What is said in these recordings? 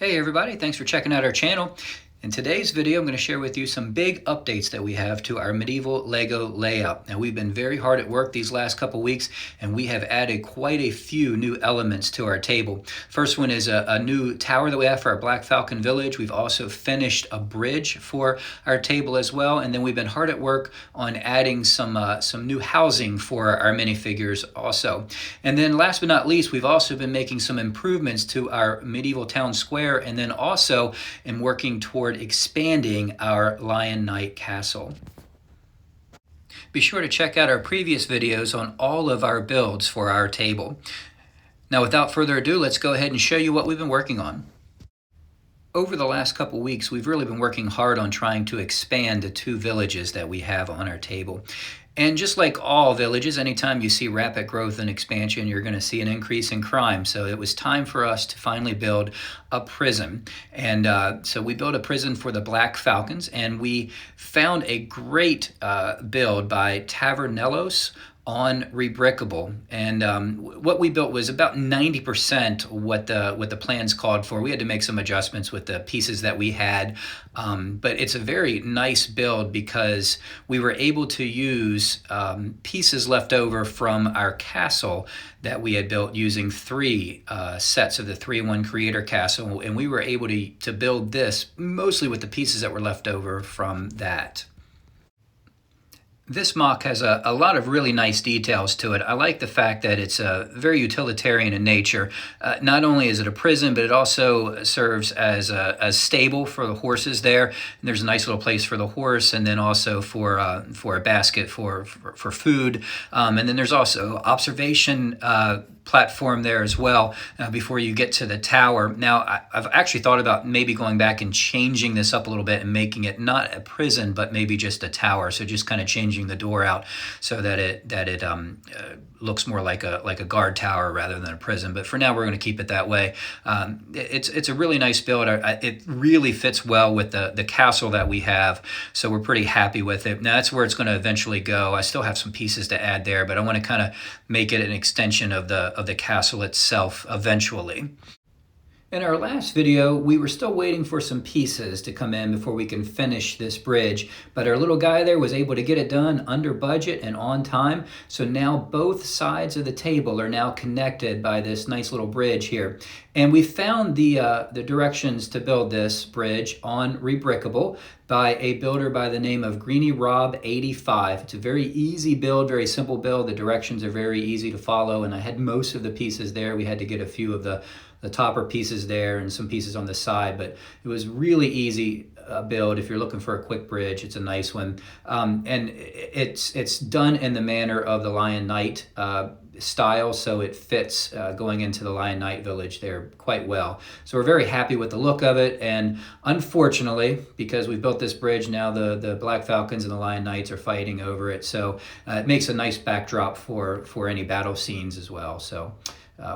Hey everybody, thanks for checking out our channel. In today's video, I'm going to share with you some big updates that we have to our medieval Lego layout. Now, we've been very hard at work these last couple weeks, and we have added quite a few new elements to our table. Some one is a new tower that we have for our Black Falcon village. We've also finished a bridge for our table as well, and then we've been hard at work on adding some new housing for our minifigures also. And then last but not least, we've also been making some improvements to our medieval town square, and then also in working toward expanding our Lion Knight castle. Be sure to check out our previous videos on all of our builds for our table. Now, without further ado, let's go ahead and show you what we've been working on. Over the last couple weeks, we've really been working hard on trying to expand the two villages that we have on our table. And just like all villages, anytime you see rapid growth and expansion, you're going to see an increase in crime. So it was time for us to finally build a prison. And so we built a prison for the Black Falcons, and we found a great build by Tavernellos on Rebrickable. And what we built was about 90% what the plans called for. We had to make some adjustments with the pieces that we had, but it's a very nice build because we were able to use pieces left over from our castle that we had built using three sets of the 3-in-1 Creator Castle, and we were able to build this mostly with the pieces that were left over from that. This mock has a lot of really nice details to it. I like the fact that it's very utilitarian in nature. Not only is it a prison, but it also serves as a stable for the horses there. And there's a nice little place for the horse, and then also for a basket for food. And then there's also observation platform there as well before you get to the tower. Now, I've actually thought about maybe going back and changing this up a little bit and making it not a prison, but maybe just a tower. So just kind of changing the door out so that it looks more like a guard tower rather than a prison. But for now, we're going to keep it that way. It's a really nice build. It really fits well with the castle that we have, so we're pretty happy with it. Now, that's where it's going to eventually go. I still have some pieces to add there, but I want to kind of make it an extension of the castle itself eventually. In our last video, we were still waiting for some pieces to come in before we can finish this bridge, but our little guy there was able to get it done under budget and on time. So now both sides of the table are now connected by this nice little bridge here. And we found the directions to build this bridge on Rebrickable by a builder by the name of Greeny Rob 85. It's a very easy build, very simple build. The directions are very easy to follow, and I had most of the pieces there. We had to get a few of the topper pieces there and some pieces on the side, but it was really easy build. If you're looking for a quick bridge, it's a nice one. And it's done in the manner of the Lion Knight style, so it fits going into the Lion Knight village there quite well. So we're very happy with the look of it, and unfortunately, because we built this bridge, now the Black Falcons and the Lion Knights are fighting over it, so it makes a nice backdrop for any battle scenes as well. So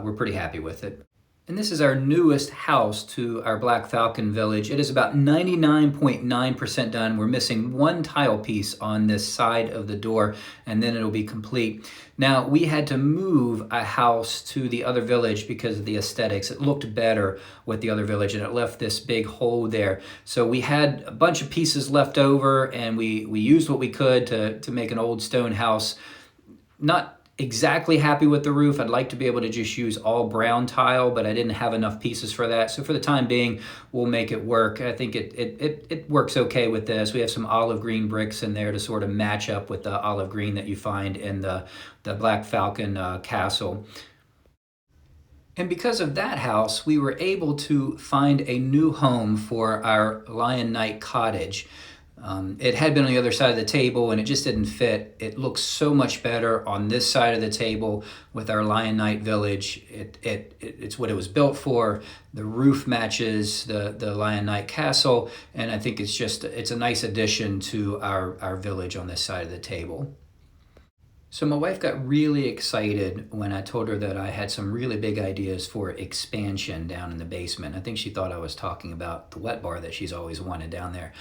we're pretty happy with it. And this is our newest house to our Black Falcon village. It is about 99.9% done. We're missing one tile piece on this side of the door, and then it'll be complete. Now, we had to move a house to the other village because of the aesthetics. It looked better with the other village, and it left this big hole there. So we had a bunch of pieces left over, and we used what we could to make an old stone house. Not exactly happy with the roof. I'd like to be able to just use all brown tile, but I didn't have enough pieces for that. So for the time being, we'll make it work. I think it works okay with this. We have some olive green bricks in there to sort of match up with the olive green that you find in the Black Falcon castle. And because of that house, we were able to find a new home for our Lion Knight cottage. It had been on the other side of the table and it just didn't fit. It looks so much better on this side of the table with our Lion Knight village. It's what it was built for. The roof matches the Lion Knight castle, and I think it's a nice addition to our village on this side of the table. So my wife got really excited when I told her that I had some really big ideas for expansion down in the basement. I think she thought I was talking about the wet bar that she's always wanted down there.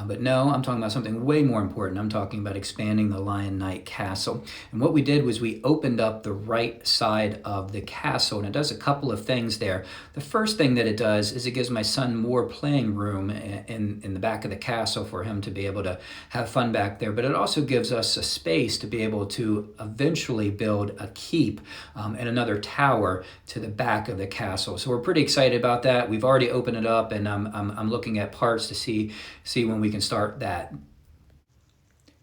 But no, I'm talking about something way more important. I'm talking about expanding the Lion Knight Castle. And what we did was we opened up the right side of the castle, and it does a couple of things there. The first thing that it does is it gives my son more playing room in the back of the castle for him to be able to have fun back there. But it also gives us a space to be able to eventually build a keep and another tower to the back of the castle. So we're pretty excited about that. We've already opened it up, and I'm looking at parts to see when we can start that.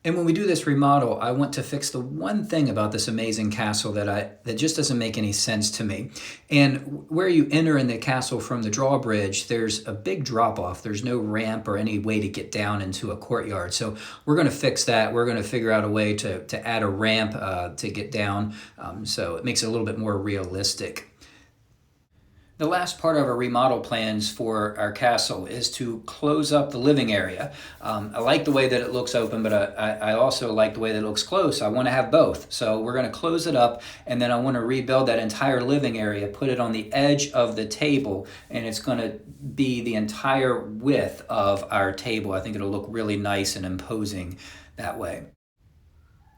And when we do this remodel, I want to fix the one thing about this amazing castle that just doesn't make any sense to me. And where you enter in the castle from the drawbridge, there's a big drop off. There's no ramp or any way to get down into a courtyard. So we're going to fix that. We're going to figure out a way to add a ramp to get down, so it makes it a little bit more realistic. The last part of our remodel plans for our castle is to close up the living area. I like the way that it looks open, but I also like the way that it looks close. I want to have both. So we're going to close it up, and then I want to rebuild that entire living area, put it on the edge of the table, and it's going to be the entire width of our table. I think it'll look really nice and imposing that way.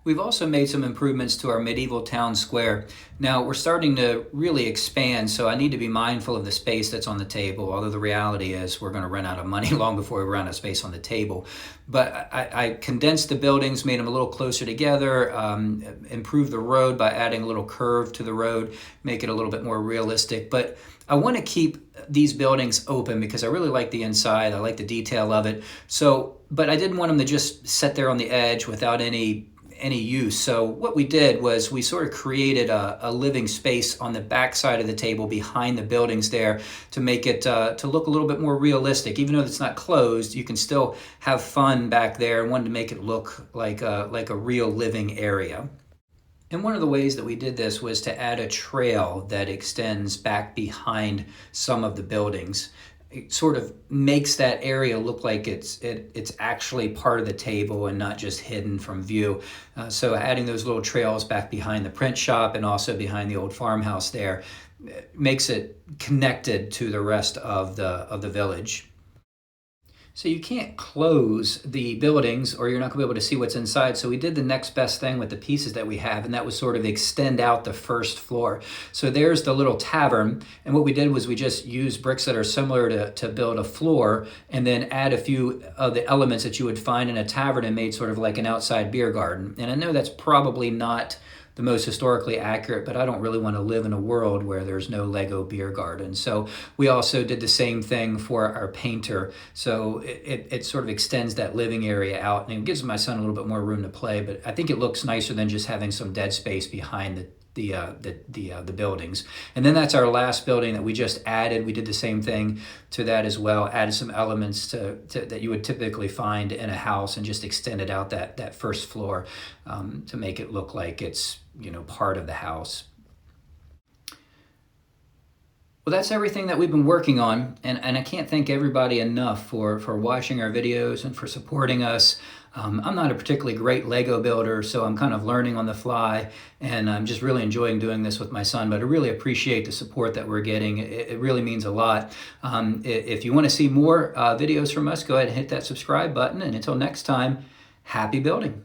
We've also made some improvements to our medieval town square. Now we're starting to really expand, so I need to be mindful of the space that's on the table, although the reality is we're going to run out of money long before we run out of space on the table. But I condensed the buildings, made them a little closer together, improved the road by adding a little curve to the road, make it a little bit more realistic. But I want to keep these buildings open because I really like the inside. I like the detail of it. But I didn't want them to just sit there on the edge without any use. So what we did was we sort of created a living space on the back side of the table behind the buildings there to make it to look a little bit more realistic. Even though it's not closed, you can still have fun back there. I wanted to make it look like a real living area. And one of the ways that we did this was to add a trail that extends back behind some of the buildings. It sort of makes that area look like it's actually part of the table and not just hidden from view. So adding those little trails back behind the print shop and also behind the old farmhouse there makes it connected to the rest of the village. So you can't close the buildings or you're not going to be able to see what's inside. So we did the next best thing with the pieces that we have, and that was sort of extend out the first floor. So there's the little tavern, and what we did was we just used bricks that are similar to build a floor and then add a few of the elements that you would find in a tavern and made sort of like an outside beer garden. And I know that's probably not the most historically accurate, but I don't really want to live in a world where there's no Lego beer garden. So we also did the same thing for our painter. So it sort of extends that living area out and it gives my son a little bit more room to play, but I think it looks nicer than just having some dead space behind the buildings. And then that's our last building that we just added. We did the same thing to that as well, added some elements to that you would typically find in a house and just extended out that first floor to make it look like it's part of the house. Well, that's everything that we've been working on, and I can't thank everybody enough for watching our videos and for supporting us. I'm not a particularly great Lego builder, so I'm kind of learning on the fly, and I'm just really enjoying doing this with my son, but I really appreciate the support that we're getting. It really means a lot. If you want to see more videos from us, go ahead and hit that subscribe button, and until next time, happy building.